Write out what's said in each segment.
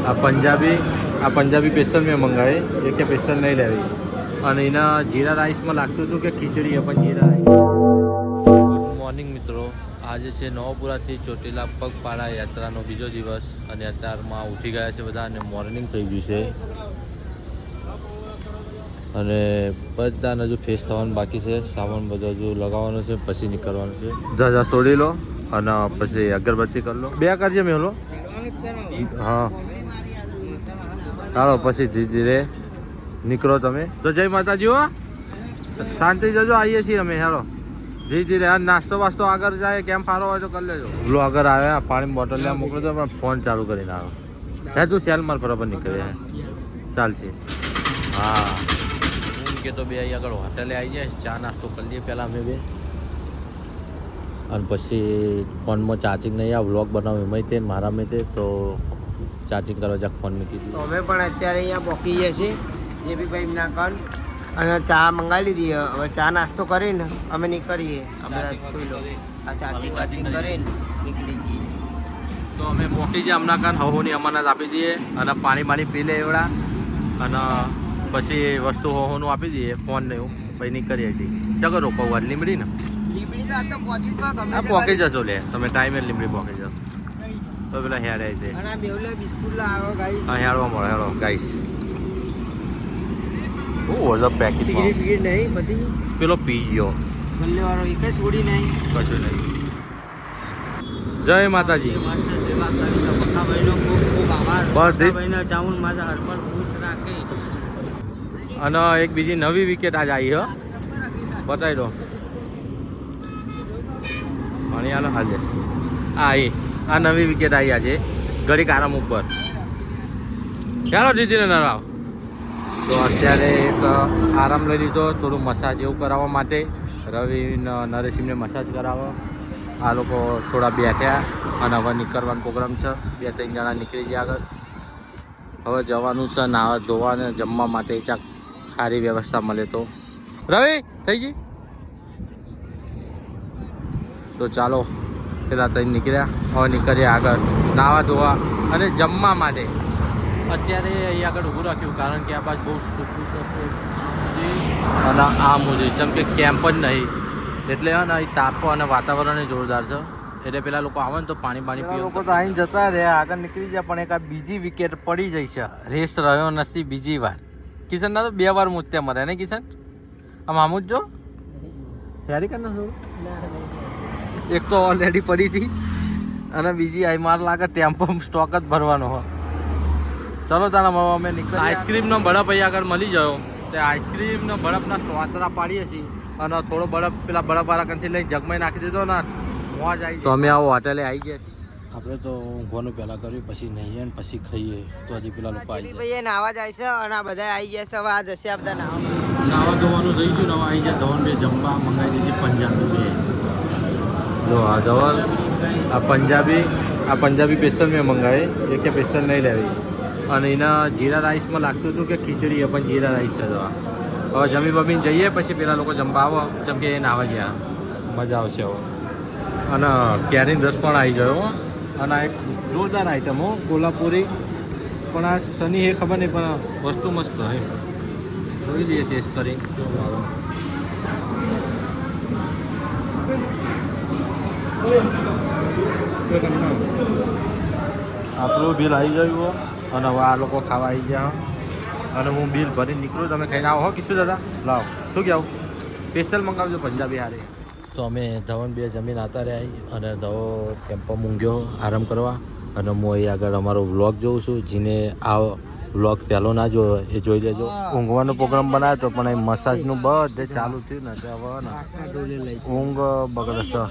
આ પંજાબી સ્પેશિયલ મેં મંગાવી એ કે સ્પેશિયલ નહીં લેવી અને એના જીરા રાઈસમાં લાગતું હતું કે ખીચડી પણ જીરા રાઈસ. ગુડ મોર્નિંગ મિત્રો, આજે છે નવપુરાથી ચોટીલા પગપાળા યાત્રાનો બીજો દિવસ અને અત્યારમાં ઉઠી ગયા છે બધા અને મોર્નિંગ થઈ ગયું છે અને બધાને હજુ ફેસ થવાનું બાકી છે. સામાન બધો હજુ લગાવવાનો છે પછી નીકળવાનું છે. જા છોડી લો અને પછી અગરબત્તી કરી લો. બે કરજે મેં લો. હા ચાલો પછી ધીરે ધીરે નીકળો તમે. તો જય માતાજી હો, શાંતિ જજો. આવીએ છીએ અમે. હેલો ધીરે ધીરે. આ નાસ્તો વાસ્તો આગળ જાય, કેમ ફારો હોય તો કરી લેજો. લો આગળ આવ્યા, પાણી બોટલ લેવા મોકલો તો પણ ફોન ચાલુ કરીને આવ્યો. હે તું સેલ માર બરાબર નીકળે ચાલશે. હા હું કે તો બે અહીં આગળ હોટેલે આવી જાય, ચા નાસ્તો કરી લઈએ પહેલાં અમે બે અને પછી ફોનમાં ચાર્જિંગ નહીં. આ વ્લોગ બનાવ્યો એમાં તે મારા મેં તે તો ચાર્જિંગ કરવા જાક ફોન મૂકી દીધું. અમે પણ અત્યારે અહીંયા પહોંચી ગયા છીએ જે બી ભાઈ ના કન અને ચા મંગાવી લીધી. હવે ચા નાસ્તો કરીને અમે નીકળીએ. આ બધા જોઈ લો, આ ચાર્જિંગ કરીને નીકળી જઈએ. તો અમે પહોંચી જઈએ હમણાં કાન હવોની અમાનત આપી દઈએ અને પાણી પી લે એવડા અને પછી વસ્તુ હોનું આપી દઈએ ફોન ને એવું પછી નીકળીએ હતી. ચલો રોકો વાર લીમડી ને લીમડી તો આ તો પહોંચી જશો લે તમે ટાઈમે લીમડી પહોંચી જશો તો પેલા હેડે છે. અને આ બેવલે બિસ્કુટ લાવો ગાઈસ. હા હેડવા મળે. હેડો ગાઈસ. ઓ પેકેટ સિગરેટ નહીં બધી પેલો પી ગયો બલ્લે વાળો એક જ છોડી નહીં કશું નહીં. જય માતાજી. અને એક બીજી નવી વિકેટ આજે આવી હ બતાવી દો. પાણી આલો હાજે. આ નવી વિકેટ આવી આજે ઘડીક આરામ ઉપર. ચાલો દીદીને નરાવ. તો અત્યારે એક આરામ લઈ લીધો, થોડું મસાજ એવું કરાવવા માટે. રવિ નરેશિમને મસાજ કરાવો. આ લોકો થોડા બેઠ્યા અને હવે નીકળવાનો પ્રોગ્રામ છે. 2-3 જણા નીકળી ગયા આગળ. હવે જવાનું છે નાહવા ધોવા અને જમવા માટે. ચાક સારી વ્યવસ્થા મળે તો. રવિ થઈ ગઈ તો ચાલો પેલા તઈ નીકળ્યા. હવે નીકળ્યા આગળ નાહવા ધોવા અને જમવા માટે. અત્યારે અહીં આગળ ઊભું રાખ્યું કારણ કે આ બાજુ બહુ સૂકું છે અને આ મુજબ જેમ કે કેમ્પ જ નહીં એટલે ને અહીં તાપ અને વાતાવરણ જોરદાર છે એટલે પેલા લોકો આવે ને તો પાણી પીવે. લોકો તો અહીં જતા રહ્યા, આગળ નીકળી જાય પણ એક આ બીજી વિકેટ પડી જઈ છે. રેસ રહ્યો નથી બીજી વાર. કિશન ના તો 2 વાર મૂત્યા મરે ને કિશન. આમ આમ જ જો યારી કર એક તો ઓલરેડી પડી હતી અને બીજી આઈ માર લાગે ટેમ્પો સ્ટોક જ ભરવાનો હોય. ચલો તારા અમે નીકળી. આઈસ્ક્રીમનો બરફ અહીં આગળ મળી ગયો. તે આઈસ્ક્રીમનો બરફના સ્વાતરા પાડીએ છીએ અને થોડો બરફ પેલા બરફવાળા કંથી લઈને જગમાં નાખી દીધો ને મોજ આવી. તો અમે આવો હોટેલે આવી ગયા છીએ. આપણે તો ઊંઘવાનું પહેલાં કર્યું પછી નહીએ ને પછી ખાઈએ તો હજી પેલા લોકો આવી જાય. ભાઈ નાવા જાય છે અને આ બધા આવી ગયા છે. હવે આ જશે આ બધા નાવા ધોવાનું થઈ ગયું ને હવે આવી જાય. ધોવાનું બે જમવા મંગાવી દીધી પંજાબી બે. જો આ ધવલ આ પંજાબી સ્પેશિયલ મેં મંગાવી એ કે સ્પેશિયલ નહીં લેવી અને એના જીરા રાઈસમાં લાગતું હતું કે ખીચડી એ પણ જીરા રાઈસ છે. હવે જમી બમીને જઈએ પછી પેલા લોકો જમવા આવો જેમ કે એ નાવા છે. મજા આવશે હવે. અને કેરીનો રસ પણ આવી ગયો અને આ એક જોરદાર આઈટમ હો કોલ્હાપુરી. પણ આ શનિ એ ખબર નહીં પણ વસ્તુ મસ્ત હે. જોઈ લઈએ ટેસ્ટ કરી. આપણું બિલ આવી ગયું અને હવે આ લોકો ખાવા આવી ગયા અને હું બિલ ભરીને નીકળું. તમે ખાઈને આવો હો કીશું દાદા. લાવો શું કહેવું સ્પેશિયલ મંગાવજો પંજાબી હારે. તો અમે ધવન બે જમીન આવતા રહ્યા અને ધવો ટેમ્પો મૂંગ્યો આરામ કરવા અને હું અહીં આગળ અમારો વ્લોગ જોઉં છું. જેને આ વ્લોગ પહેલો ના જોયો એ જોઈ લેજો. ઊંઘવાનો પ્રોગ્રામ બનાવ્યો તો પણ એ મસાજનું બધે ચાલુ થયું ને તો હવે ને ઊંઘ બગડશે.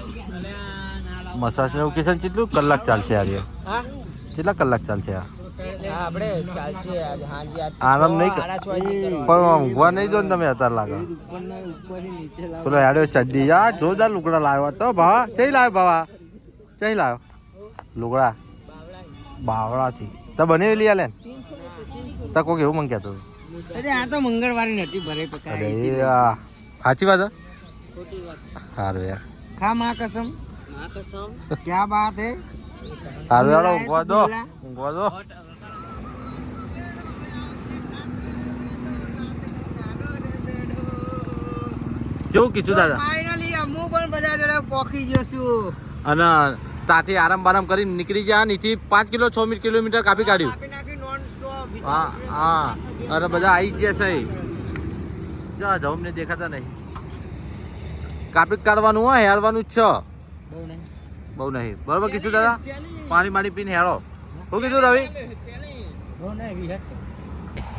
મસાજને એવું કિશન કેટલું કલાક ચાલશે યાર? કેટલા કલાક ચાલશે આ? આરામ નહીં પણ ઊંઘવા નહીં જો ને તમે અત્યારે લાગે. પેલો યાડ્યો ચડ્ડી યાર જોરદાર લુગડા લાવ્યો તો ભાવા. ચઈ લાવ્યો ભાવા? ચઈ લાવ્યો લુગડા? બાવળાથી તો બનેલી આલે તો કોક એવું મંગ કહેતો. આ તો મંગળવારી નથી ભરે પકાય. સાચી વાત સારું યાર. ખા માં કસમ ક્યાં બાત હે. સારું યાર ઊંઘવા દો. કેવું કીધું દાદા ફાઇનલી હું પણ બધા જોડે પોકી ગયો છું અને ત્યાંથી આરામ બારામ કરીને નીકળી ગયા નીથી 5 કિલો 6 કિલોમીટર કાપી કાઢ્યું કાપી નાખી નોન સ્ટોપ હા હા અરે બધા આવી જ જશે જા જાવ અમને દેખાતા નહીં કાપી કાઢવાનું હોય હેરવાનું જ છે બહુ નહીં બરોબર કીધું દાદા પાણી માણી પીને હેરો શું કીધું રવિ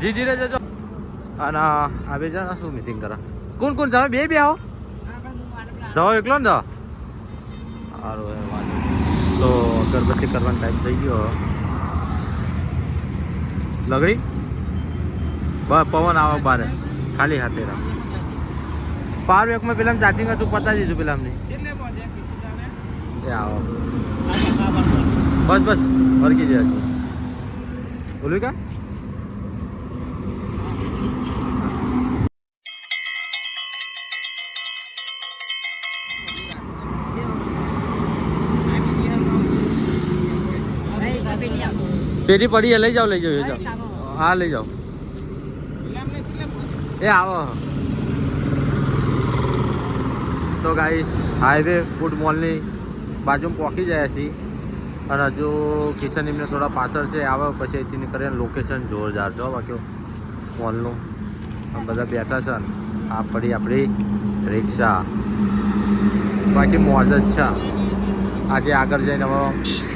જી ધીરે જજો અને આવે છે શું મીટિંગ કરા કોણ કોણ તમે બે આવો ધો એકલો ને સારું તો અગરબત્તી કરવાનો ટાઈમ થઈ ગયો લગડી બસ પવન આવે બારે ખાલી હાથે રાખ પાવર બેંકમાં પેલા ચાર્જિંગ હતું પતાવી દીધું પેલા અમને એ આવો બસ બસ વળગી જાય બોલું કા પેટી પડી લઈ જાઓ હા લઈ જાઓ એ આવો તો ગાઈસ હાઈવે ફૂડ મોલની બાજુમાં પહોંચી જાય છીએ અને હજુ કિશન એમને થોડા પાછળ છે આવે પછી અહીંથી નીકળીને લોકેશન જોરદાર છે બાકી મોલનું આમ બધા બેઠા છે ને આ પડી આપણી રિક્ષા બાકી મોજ જ છે આજે આગળ જઈને હવે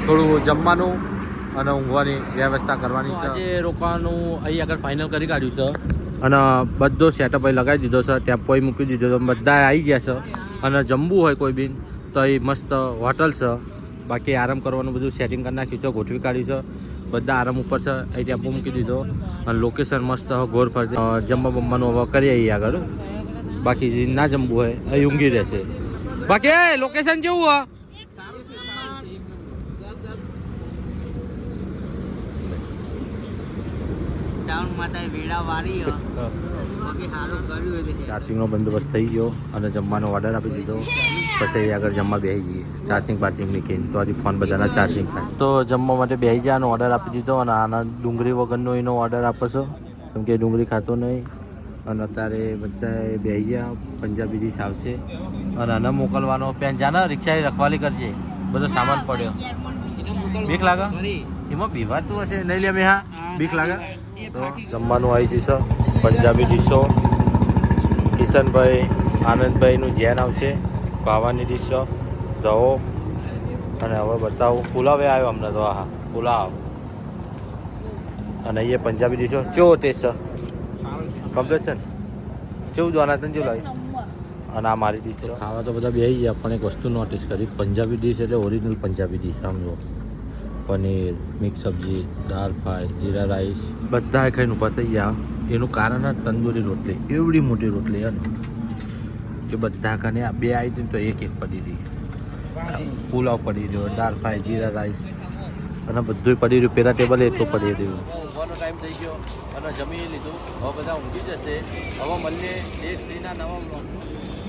થોડું જમવાનું અને ઊંઘવાની વ્યવસ્થા કરવાની છે આજે રોકાવાનું અહીં આગળ ફાઇનલ કરી કાઢ્યું છે અને બધો સેટઅપ અહીં લગાવી દીધો છે ટેમ્પો અહીં મૂકી દીધો છે બધા આવી ગયા છે અને જમવું હોય કોઈ બી તો અહીં મસ્ત હોટલ છે બાકી આરામ કરવાનું બધું સેટિંગ કરી નાખ્યું છે ગોઠવી કાઢ્યું છે બધા આરામ ઉપર છે અહીં ટેમ્પો મૂકી દીધો અને લોકેશન મસ્ત ગોર ફર જમવા બમવાનું હવે કરીએ અહીં આગળ બાકી જે ના જમવું હોય અહીં ઊંઘી રહેશે બાકી લોકેશન કેવું હોય ચાર્જિંગનો બંદોબસ્ત થઈ ગયો અને જમવાનો ઓર્ડર આપી દીધો પછી આગળ જમવા બેસી જઈએ ચાર્જિંગ મૂકીને તો હજી ફોન બધાના ચાર્જિંગ થાય તો જમવા માટે બેસી જવાનો ઓર્ડર આપી દીધો અને આના ડુંગળી વગરનો એનો ઓર્ડર આપો છો કેમ કે ડુંગળી ખાતો નહીં અને અત્યારે બધા બેસી ગયા પંજાબી ડીશ આવશે અને આને મોકલવાનો પેંજાને રિક્ષા રખવાલી કરજે બધો સામાન પડ્યો બીક લાગે એમાં બીવાતું હશે નહીં લે મેં હા બીક લાગે તો જમવાનું આવી જશે પંજાબી ડીશો કિશનભાઈ આનંદભાઈનું જેન આવશે ભાવાની ડીશો ધવો અને હવે બતાવું પુલાવ આવ્યો અમને તો હા પુલાવ અને એ પંજાબી ડીશો કેવો ટેસ્ટ છે કમ્પ્લીટ છે ને કેવું જોવાના તને જેવું લાગે અને આ મારી ડીશ છે ખાવા તો બધા બેસી ગયા પણ એક વસ્તુ નોટિસ કરી પંજાબી ડીશ એટલે ઓરિજિનલ પંજાબી ડીશ સમજો પનીર મિક્સ સબ્જી દાળ ફ્રાય જીરા રાઈસ બધા ખાઈને ઊભા થઈ ગયા એનું કારણ જ તંદૂરી રોટલી એવડી મોટી રોટલી હતી કે બધા ખાને બે આવી હતી તો એક પડી હતી પુલાવ પડી રહ્યો દાળ ફ્રાય જીરા રાઈસ અને બધું પડી રહ્યું પેલા ટેબલ એટલું પડી રહ્યું ઊંઘવાનો ટાઈમ થઈ ગયો અને જમી લીધું હવે બધા ઊંઘી જશે હવે મળીએ ડે 3 ના નવા